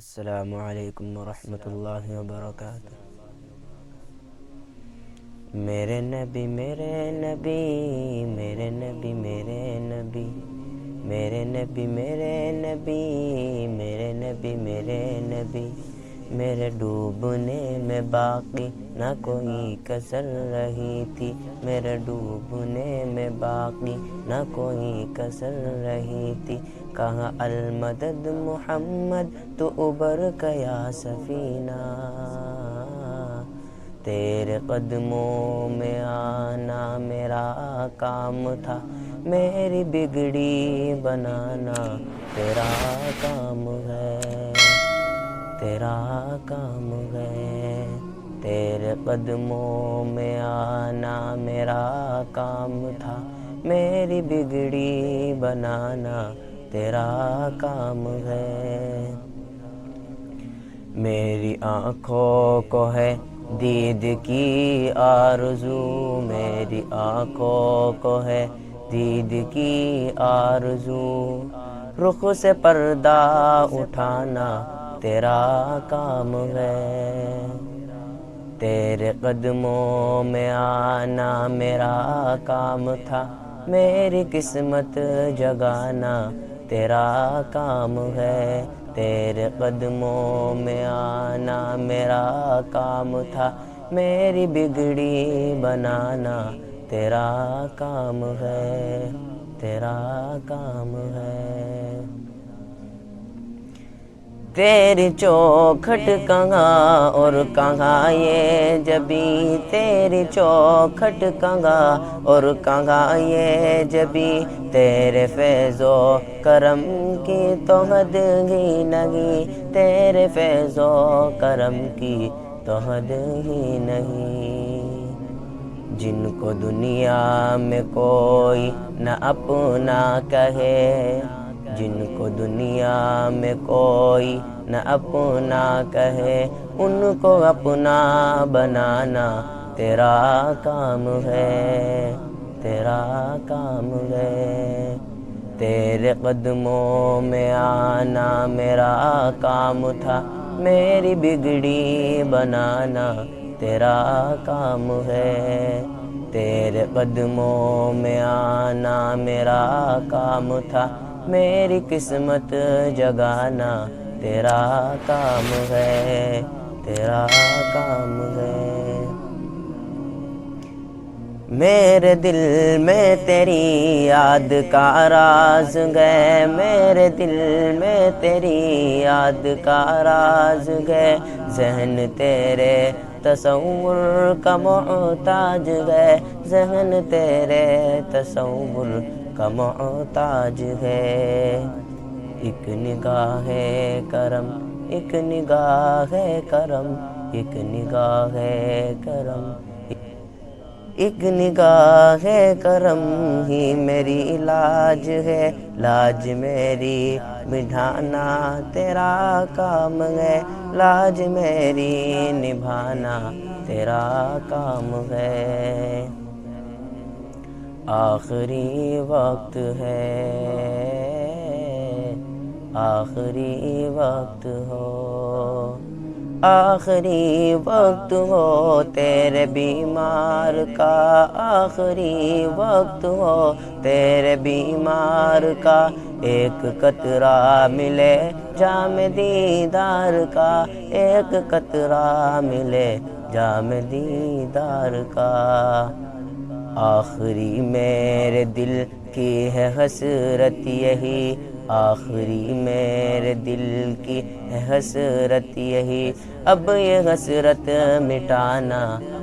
السلام علیکم ورحمۃ اللہ وبرکاتہ۔ میرے نبی میرے نبی میرے نبی میرے نبی میرے نبی میرے نبی میرے نبی میرے نبی، میرے ڈوبنے میں باقی نہ کوئی کسر رہی تھی، میرے ڈوبنے میں باقی نہ کوئی کسر رہی تھی۔ کہاں المدد محمد تو ابر گیا سفینہ، تیرے قدموں میں آنا میرا کام تھا، میری بگڑی بنانا تیرا کام ہے، تیرا کام ہے۔ تیرے قدموں میں آنا میرا کام تھا، میری بگڑی بنانا تیرا کام ہے۔ میری آنکھوں کو ہے دید کی آرزو، میری آنکھوں کو ہے دید کی آرزو، رخ سے پردہ اٹھانا تیرا کام ہے، تیرے قدموں میں آنا میرا کام تھا، میری قسمت جگانا تیرا کام ہے، تیرے قدموں میں آنا میرا کام تھا، میری بگڑی بنانا تیرا کام ہے، تیرا کام ہے۔ تیری چوکھٹ کہاں اور کہاں یہ جبی، تیری چوکھٹ کہاں اور کہاں یہ جبی، تیرے فیض و کرم کی تو حد ہی نہیں، تیرے فیض و کرم کی تو حد ہی نہیں۔ جن کو دنیا میں کوئی نہ اپنا کہے، جن کو دنیا میں کوئی نہ اپنا کہے، ان کو اپنا بنانا تیرا کام ہے، تیرا کام ہے۔ تیرے قدموں میں آنا میرا کام تھا، میری بگڑی بنانا تیرا کام ہے، تیرے قدموں میں آنا میرا کام تھا، میری قسمت جگانا تیرا کام ہے، تیرا کام ہے۔ میرے دل میں تیری یاد کا راز گئے، میرے دل میں تیری یاد کا راز گئے، ذہن تیرے تصور کا محتاج ہے، ذہن تیرے تصور کا محتاج ہے۔ ایک نگاہ کرم ایک نگاہ کرم ایک نگاہ کرم، ایک نگاہ کرم ہی میری لاج ہے، لاج میری بڑھانا تیرا کام ہے، لاج میری نبھانا تیرا کام ہے۔ آخری وقت ہے، آخری وقت ہو، آخری وقت ہو تیرے بیمار کا، آخری وقت ہو تیرے بیمار کا، ایک قطرہ ملے جام دیدار کا، ایک قطرہ ملے جام دیدار کا۔ آخری میرے دل کی ہے حسرت یہی، آخری میرے دل کی ہے حسرت یہی، اب یہ حسرت مٹانا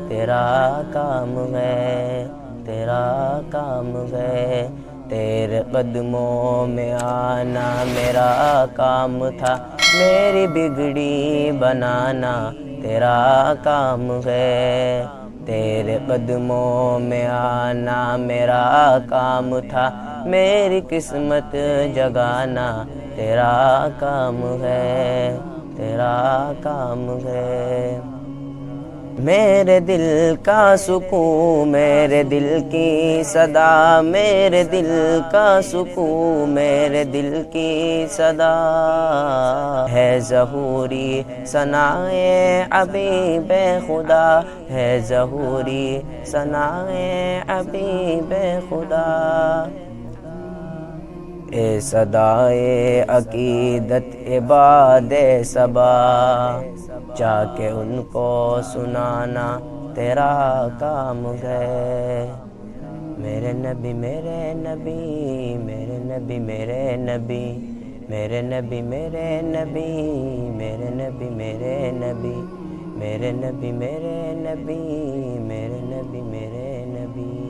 تیرا کام ہے، تیرا کام ہے۔ تیرے قدموں میں آنا میرا کام تھا، میری بگڑی بنانا تیرا کام ہے، تیرے قدموں میں آنا میرا کام تھا، میری قسمت جگانا تیرا کام ہے، تیرا کام ہے۔ میرے دل کا سکون، میرے دل کی صدا، میرے دل کا سکون، میرے دل کی صدا ہے ظہوری ثنائے حبیب خدا، ہے ظہوری ثنائے حبیب خدا۔ اے صدائے عقیدت عباد صبا، جا کے ان کو سنانا تیرا کام ہے۔ میرے نبی میرے نبی، میرے نبی میرے نبی، میرے نبی میرے نبی، میرے نبی میرے نبی، میرے نبی میرے نبی، میرے نبی میرے نبی۔